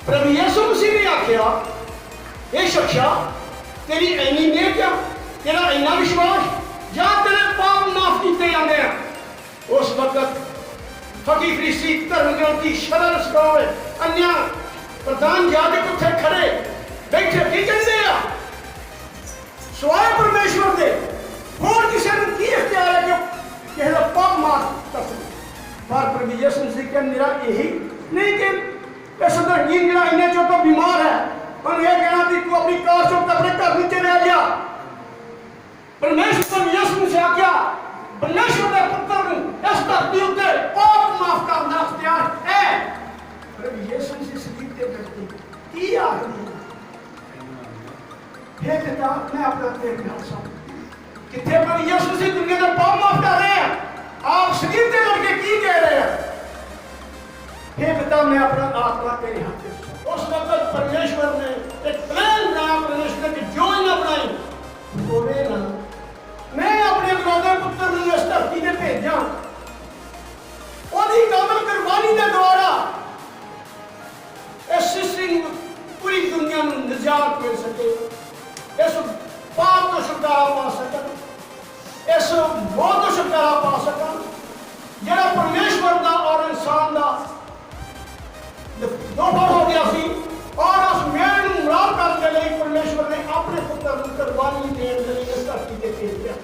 प्रभु यीशु मसीह ने आख्या ये शख्सा तेरी इन्नी नेक आ तेरा इन्ना विश्वास या तेरे पाप माफ किए जाते हैं। उस वक्त फकीर फरीसी धर्म ग्रंथी शरण सकावे अन्य प्रधान याजक उत्थे खड़े बैठे की कहते हैं सवाए परमेश्वर दे होर किसी ने की इख्तियार है कि किसी का पाप माफ कर सके। पर प्रभु यीशु मसीह के मेरा यही नहीं कि इस दरगीन जरा इन्ने चो तो बीमार है और ये कहना कि तू अपनी कार चो अपने घर नीचे ले जा। परमेश्वर ने यीशु मसीह आख्या परमेश्वर के पुत्र इस धरती उत्ते पाप माफ करना इख्तियार है। प्रभु यीशु मसीह सलीब ते बैठे की आखदी हे पिता मैं अपना तेरे नाल सौंप किथे प्रभु यीशु मसीह दुनिया का पाप माफ कर रहे हैं। आप सलीब ते लड़के की कह रहे हैं हे पिता मैं अपना आत्मा तेरे हाथ में। उस वक्त परमेश्वर ने एक प्लान बनाया परमेश्वर ने जो ना बनाई होवे ना मैं अपने बलौदे पुत्र ਨੂੰ इस धरती ਤੇ भेजा ਉਹਦੀ ਕਾਮਲ ਕੁਰਬਾਨੀ ਦੇ ਦੁਆਰਾ इस सृष्टि पूरी दुनिया में निजात मिल सके इस पाप तो छुटकारा पा सकन इस मौत तो छुटकारा पा सकन जरा परमेश्वर का और इंसान का दोफा हो गया सी और उस मेल ਨੂੰ मुराद करने लिए परमेश्वर ने अपने पुत्र ਨੂੰ कुर्बानी देने के लिए इस धरती ते भेज दिया।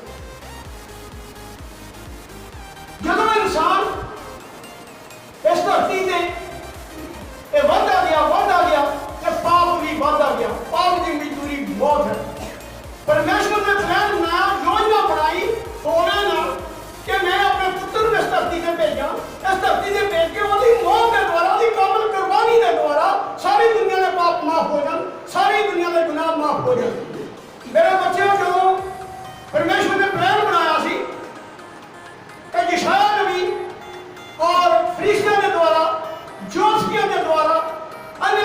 जब इंसान इस धरती ने बढ़ता गया कि पाप भी बढ़ता गया पाप की मजदूरी मौत है। परमेश्वर ने प्लान बनाया योजना बनाई होवे ना कि मैं अपने पुत्र को इस धरती से भेजा इस धरती से भेज के उसकी मौत के द्वारा उसकी कामल कुर्बानी के द्वारा सारी दुनिया के पाप माफ हो जाए सारी दुनिया के गुनाह माफ हो जाए। मेरे बच्चों जो परमेश्वर ने प्लान बनाया सी यशायाह नबी और फरिश्तों के द्वारा जोशियों के द्वारा अन्य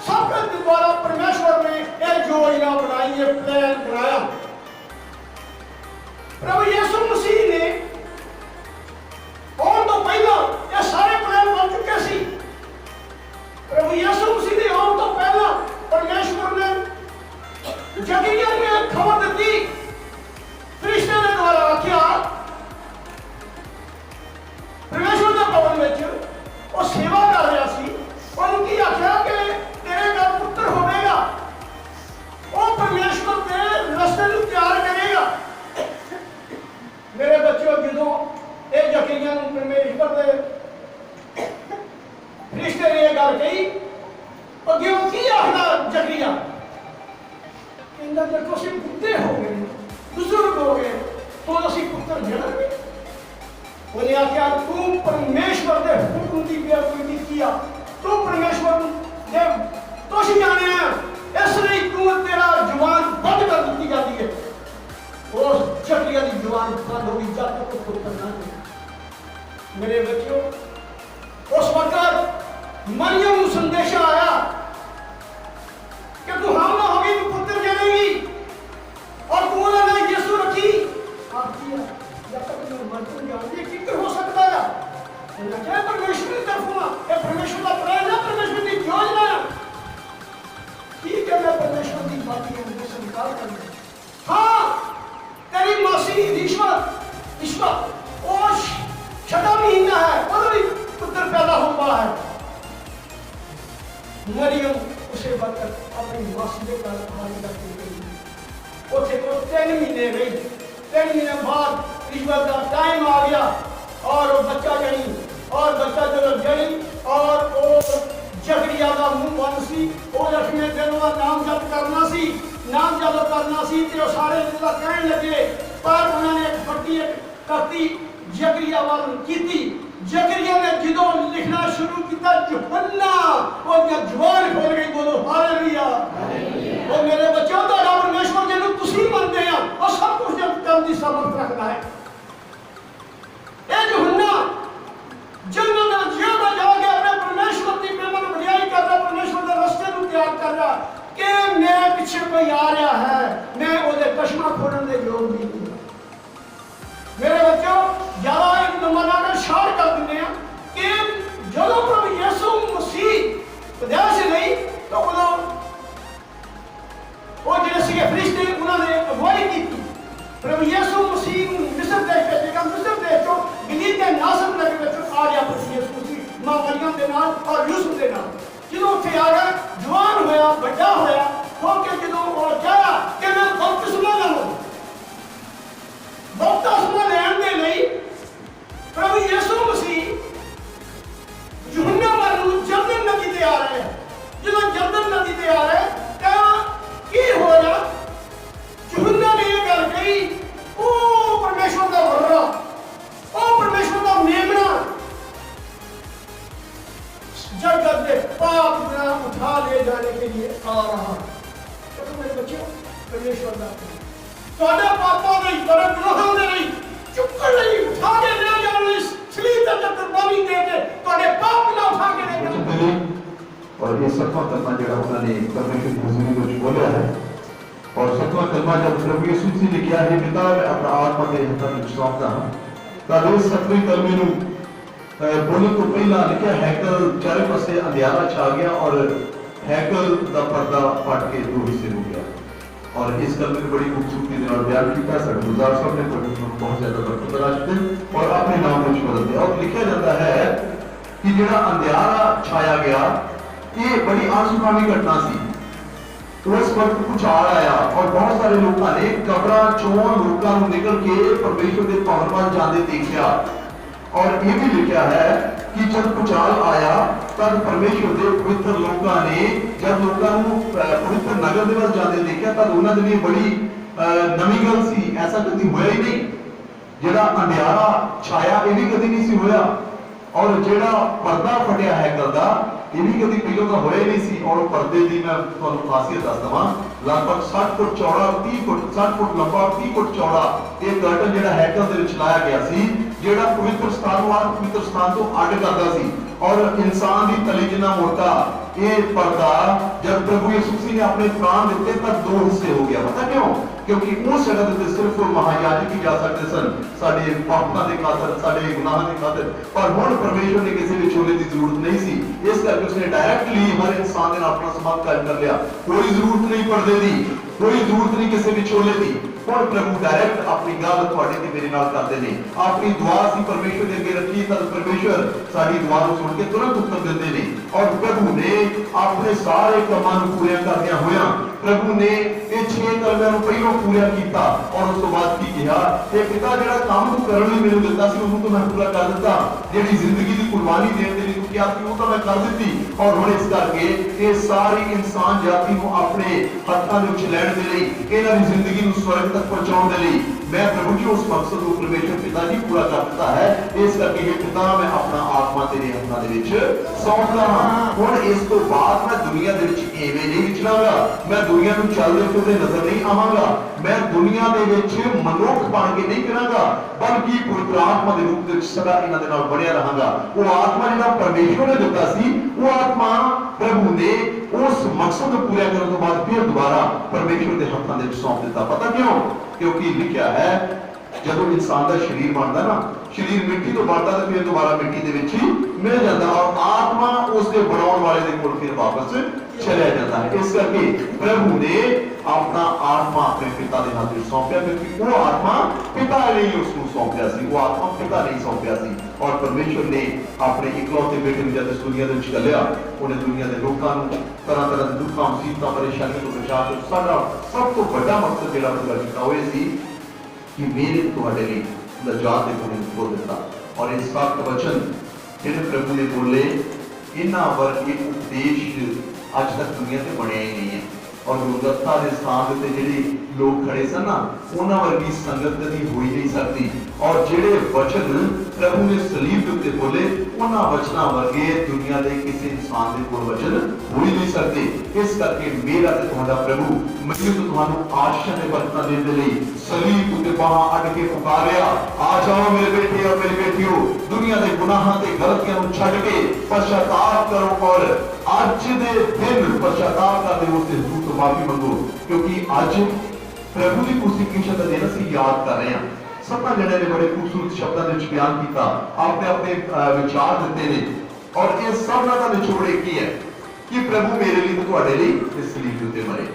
सबके द्वारा परमेश्वर ने एक योजना बनाई है प्लान बनाया। प्रभु यीशु मसीह ने और तो पहला ये सारे प्लान बन चुके सी। प्रभु यीशु मसीह ने और तो पहला परमेश्वर ने जकरिया ने खबर दी फरिश्तों के द्वारा आख्या परमेश्वर के भवन में वो सेवा कर रहा सी और उनकी आख्या कि तेरे घर पुत्र होगा वो परमेश्वर के रास्ते को तैयार करेगा। मेरे बच्चों जो एक जकरिया परमेश्वर के फरिश्ते ने गल कही और क्यों की आखना जकरिया कहता देखो असीं बुढ़े हो गए बुजुर्ग हो गए तो असीं पुत्र जन्म उन्हें आख्या तू परमेश्वर के हुक्म की बेअदबी किया तू परमेश्वर ने तुझ जाने इसलिए तू तेरा जुबान बंद कर दी जाती है। उस जकरिया की जुबान बंद होगी जब तक वो पुत्र ना दे। मेरे बच्चों उस वक्त मरियम को संदेश आया कि तू हमला होगी तू पुत्र जनेगी और तू उन्होंने यीशु रखी आप किया जब तक मैं मर जाऊंगी किधर हो सकता है क्या परमेश्वर की तरफ ये परमेश्वर का प्लान है परमेश्वर की योजना है। ठीक है मैं परमेश्वर की बातें मुझे स्वीकार कर लूं। हाँ तेरी मासी ईश्वर और छठा महीना है और भी पुत्र पैदा हुआ है। मरियम उसे बकर अपनी मासी के घर हमारी करती गई उसे को 3 महीने रही 3 महीने बाद ईश्वर का टाइम आ गया और वो बच्चा जनी और बच्चा जब जनी और वो जकरिया का मुंह बंद सी वो 8वें दिन का नाम जप करना सी ते सारे जिला कहने लगे पर उन्होंने एक फटी करती जकरिया वाल की जकरिया ने जो लिखना शुरू किया यूहन्ना वो जुबान खोल गई बोलो हालेलुया। वो मेरे बच्चों का परमेश्वर जिन्होंने तुसी मनते हैं और सब कुछ करने की सामर्थ रखता है। ये यूहन्ना जिन्होंने जिंदा जाके अपने परमेश्वर की प्रेम को बड़ाई कर रहा परमेश्वर के रास्ते को तैयार कर रहा कि मैं पीछे कोई आ रहा है मैं उहदे कशमा खोलने के योग नहीं हूं। मेरे बच्चों ज्यादा एक नंबर का शार कर देते हैं कि जो प्रभु यीशु मसीह पैदाइश नहीं ਵੱਡਾ ਹੋਇਆ ਹੋ ਕੇ ਜਦੋਂ ਉਹ ਕਿਹਾ ਕਿ ਮੈਂ ਬਪਤਿਸਮਾ ਲਵਾਂ, ਬਪਤਿਸਮਾ ਲੈਣ ਦੇ ਲਈ ਪ੍ਰਭੂ ਯਿਸੂ ਮਸੀਹ यूहन्ना वालू जर्दन नदी ते आ रहे हैं। ਜਦੋਂ ਜਰਦਨ ਨਦੀ ਤੇ ਆ ਰਹੇ ਤਾਂ ਕੀ ਹੋਇਆ? यूहन्ना ने ਇਹ ਗੱਲ ਕਹੀ, ਉਹ ਪਰਮੇਸ਼ਵਰ ਦਾ ਵਰਰਾ, ਉਹ ਪਰਮੇਸ਼ਵਰ ਦਾ ਮੇਮਣਾ जगत के पाप गुनाह उठा ले जाने के लिए आ रहा है। तो मेरे बच्चों, परमेश्वर का ਤੁਹਾਡੇ ਪਾਪਾਂ ਦੇ ਬੜੇ ਗੁਨਾਹਾਂ ਦੇ ਲਈ ਚੁੱਕਣ ਲਈ ਉਠਾ ਕੇ ਲੈ ਜਾਣ ਲਈ ਸਲੀਬ ਤੇ ਕੁਰਬਾਨੀ ਦੇ ਕੇ ਤੁਹਾਡੇ ਪਾਪ ਨਾ ਉਠਾ ਕੇ ਲੈ ਜਾਣ। और ये सत्वा कलमा जो उन्होंने परमेश्वर की हजूरी में बोला है, और सत्वा कलमा जब प्रभु यीशु मसीह ने किया है, पिता मैं अपना आत्मा तेरे हाथों में सौंपता हूं, ਤਾਂ ਇਸ ਸਤਵੇਂ ਕਲਮੇ ਨੂੰ बोलने तो पहला लिखा हैकल चारों पासे अंधेरा छा गया और हैकल का पर्दा फट के दो हिस्से हो गया। और इस कलमे ने बड़ी खूबसूरती के नाल बयान किया। साडे गुजार साहब ने बहुत ज्यादा बरकत बख्शते और अपने नाम में बदल दिया। और लिखा जाता है कि जेड़ा अंधेरा छाया गया ये बड़ी आसमानी घटना सी। उस वक्त कुछ आ आया और बहुत सारे लोगों ने कब्रां चों लोगों को निकल के परमेश्वर के भवन वाल जाते देखा। और ये भी लिखा है कि जब भूचाल आया तब परमेश्वर के पवित्र लोगों ने जब लोगों को पवित्र नगर के वाल जाते देखा तब उन्होंने लिए बड़ी नवी गल सी। ऐसा कभी होया ही नहीं, जेड़ा अंधेरा छाया ये भी कभी नहीं सी होया। और जेड़ा पर्दा फटिया है कल का ये भी कभी पहले का होया नहीं सी। और पर्दे की मैं तुहानू खासियत दस दवां, लगभग 60 फुट चौड़ा 30 फुट 60 फुट लंबा 30 फुट चौड़ा ये कर्टन जेड़ा हैकल दे विच लाया गया सी, जेड़ा पवित्र स्थान वाल पवित्र स्थान तो अड करदा सी। और इंसान की तली जिन्ना मोटा ये पर्दा जब प्रभु यीशु मसीह ने अपने प्राण दिते तब दो हिस्से हो गया। पता क्यों? क्योंकि उस जगह ते सिर्फ महायाजक ही जा सकते सन साडे पापां दे खातर, साडे गुनाहां दे खातर। पर हुण परमेश्वर ने किसी विचोले की जरूरत नहीं सी, इस करके उसने डायरेक्टली हर इंसान दे नाल अपना संबंध कायम कर लिया। कोई जरूरत नहीं पर्दे दी, कोई जरूरत नहीं किसी विचोले की। हुण प्रभु डायरेक्ट अपनी गल तुहाडे ते मेरे नाल करदे ने। अपनी दुआ सी परमेश्वर दे अगे रखी तद परमेश्वर साडी दुआ नूं सुण के तुरंत उत्तर दिंदे ने। और प्रभु ने अपने सारे कामां नूं पूरा करदियां होया प्रभु ने ये 6 कलमिਆਂ ਨੂੰ ਪਹਿਲੋਂ पूरा ਕੀਤਾ। और उस तो बाद की कहा ये पिता जेड़ा काम तू करन लई मैनूं दित्ता सी ਉਹਨੂੰ तो मैं पूरा कर दित्ता, जेड़ी जिंदगी दी कुर्बानी देण दे लई तू किहा सी ਉਹ ਤਾਂ मैं कर ਦਿੱਤੀ। और हुण इस करके ये सारी इंसान जाति ਨੂੰ ਆਪਣੇ ਹੱਥਾਂ ਦੇ ਵਿੱਚ ਲੈਣ ਦੇ ਲਈ, ਇਹਨਾਂ ਦੀ ਜ਼ਿੰਦਗੀ ਨੂੰ स्वर्ग तक पहुंचाने के लिए मैं प्रभु जी उस मकसद को परमेश्वर पिता जी पूरा कर दिता है। इस करके ये पिता मैं अपना आत्मा तेरे हत्थां दे विच सौंपदा हां। हुण इस तो बाद मैं दुनिया दे विच एवें नहीं विचरांगा, मैं दुनिया नूं चलदे फिरदे नजर नहीं आवांगा, मैं दुनिया दे विच मनुख बन के नहीं फिरांगा, बल्कि पवित्र आत्मा दे रूप विच सदा इन्हां दे नाल बणिया रहांगा। वो आत्मा जिहड़ा परमेश्वर ने दित्ता सी वो आत्मा प्रभु ने उस मकसद को पूरा करने तो बाद फिर दोबारा परमेश्वर के हाथों में सौंप दिता। पता क्यों? क्योंकि लिखा है जब इंसान का शरीर बनता ना, शरीर मिट्टी तो बनता तो फिर दोबारा मिट्टी के विच ही मिल जाता और आत्मा उसके बनाने वाले के कोल फिर वापस चला जाता है। इस करके प्रभु ने अपना आत्मा अपने पिता के हाथ में सौंपया, क्योंकि वो आत्मा पिता ने ही उसको सौंपया सी, वो आत्मा पिता ने ही सौंपया सी। और परमेश्वर ने अपने इकलौते बेटे को जब इस दुनिया के विच घल्लिया, उन्हें दुनिया के लोगों को तरह तरह के दुखों मुसीबतों परेशानियों तो बचा के साडा सब तो बड़ा मकसद जिहड़ा पूरा कीता होए सी कि मेरे तुहाडे लई नजात दे गुण खोल दिता। और इस सत्य वचन जिहड़े प्रभु ने बोले इन्हां वर्गे उपदेश अज तक दुनिया ते बणिया ही नहीं है। और गुलदस्ता के स्थान ते जिहड़े लोग खड़े सन ना उन्हां वर्गी संगत कदी हो ही नहीं सकती। और जिहड़े वचन प्रभु ने सलीब के उत्ते बोले उन्हां वचनां वर्गे दुनिया के किसी इंसान के कोल वचन हो ही नहीं सकते। इस करके मेरा ते तुहाडा प्रभु मैनूं तो तुहानूं आशीषां ते बरकतां देण दे लई सलीब उत्ते बाहां अड्ड के पुकारिया, आ जाओ मेरे बेटे और मेरी बेटियों, दुनिया के गुनाहां ते गलतियां नूं छड्ड के पश्चाताप करो और अज दे दिन पश्चाताप करदे उसते हजूर तो माफी मंगो। क्योंकि अज प्रभु की क्रूसीफिक्शन का दिन असीं याद कर रहे हैं। सबका जने ने बड़े खूबसूरत शब्दों में बयान किया, आपने अपने विचार दिते ने। और ये सब का निचोड़ एक ही है कि प्रभु मेरे लिए तो तुहाडे लई इस सलीब के उत्ते मरे।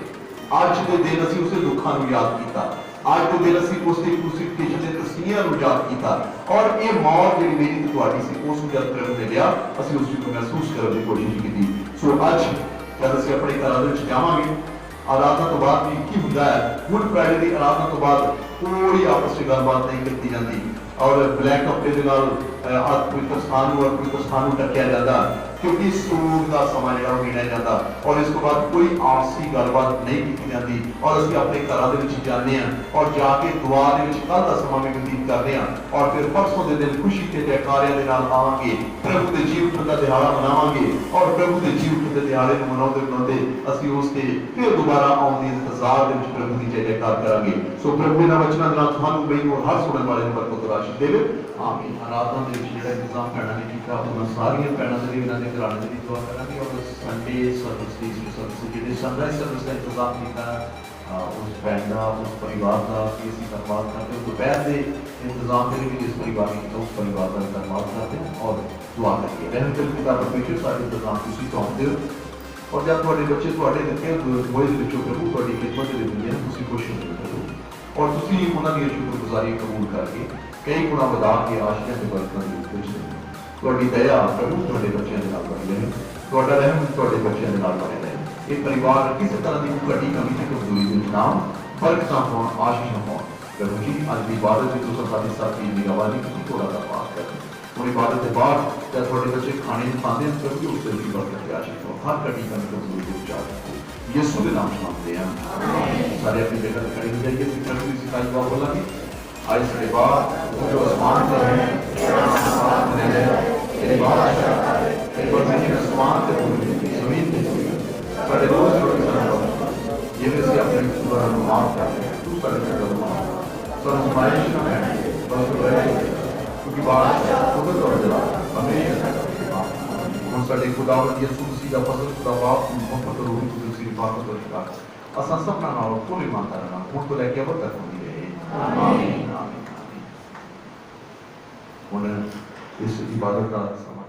अज के दिन असीं उस दुखां नूं याद किया, आज के दिन असीं उसकी क्रूसीफिक्शन के तस्वीरां नूं याद किया। और ये मौत जिहड़ी मेरी ते तुहाडी सी उस नूं जद प्रभु ने लिया असीं उस चीज़ को महसूस करने की कोशिश की। सो अज जब ਅਸੀਂ ਆਪਣੇ ਘਰਾਂ ਦੇ ਵਿੱਚ ਜਾਵਾਂਗੇ आराधना तो बाद भी की होता है गुड फ्राइडे की आराधना तो बाद कोई आपस में गलबात नहीं की जाती और ब्लैक कपड़े के नाल पवित्र स्थान और पवित्र स्थान ढकिया जाता क्योंकि सूर का समय जो गिना जाता और इसके बाद कोई आपसी गलबात नहीं की जाती और असं अपने घरों के विच जाने और जाके दुआ दे विच कल का समा में व्यतीत करते हैं और फिर परसों के दिन खुशी के जयकारियां के नाल आवांगे प्रभु के जी उठन का दिहाड़ा मनावांगे और प्रभु के जी उठन के दिहाड़े को मनाते मनाते असं उसके फिर दोबारा आने के इंतजार के विच प्रभु की जय जयकार करांगे सो प्रभु के वचनों के नाल तुहानू मैनू और हर सुनने वाले को बरकत और आशीष देवे आमीन आराधना के विच जिहड़ा इंतजाम भैणां ने कीता उन्हां सारियां भैणां दे इन्हां दे घराणे दे दुआ करांगे और संडे सर्विस दी सर्विस जिहड़ी सनराइज सर्विस का इंतजाम कीता उस भैन का उस परिवार का कि असीं धन्नवाद करते हैं दोपहर के इंतजाम के लिए जिस परिवार ने किया उस परिवार का धन्यवाद करते हैं और दुआ करिए रहम दिल पिता परमेश्वर सारे इंतजाम तुसीं चाहुंदे हो और जब तुहाडे बच्चे तुहाडे दित्ते होए दे विचों प्रभु तुहाडी खिदमत दे दिंदे हैं तुसीं खुश होंदे हो और तुसीं उन्हां दी शुक्रगुजारी कबूल करके कई गुणा वधा के आशीषां ते बरकतां दे विच तुहाडी दया प्रभु तुहाडे बच्चों दे नाल बनी रहे तुहाडा रहम तुहाडे बच्चों दे नाल बने रहे ये परिवार किसी तरह की घटी कमी से कमजोरी के नाम बरकतां होण आशीषां होण प्रभु जी अज की इबादत में तुसीं साडी साथी निगरानी तुसीं थोड़ा सा पास कर और इबादत के बाद जब थोड़े बच्चे खाने खाते हैं प्रभु उससे भी बरकत आशीष हो हर घटी कमी कमजोरी को उच्चार हो यीशु के नाम से मांगते हैं सारे अपनी जगह खड़े हो जाइए प्रभु की सिखाई बात बोलेंगे आज से बाद जो आसमान पर है तेरी बात तेरी बात आसमान पे जमीन पे बड़े रोज ये वैसे अपने पूरा माफ करते हैं तू सारे जगह माफ सर समाइश ना है बस क्योंकि बात खुद तो जला हमें हम सारे खुदावंद यीशु मसीह का फजल खुदा बाप मोहब्बत और रूह कुदस की बात और शिकार असा सबना नाल कोई मानता रहना हुण तो लेके अब तक होंदी रहे आमीन आमीन हुण इस इबादत का समय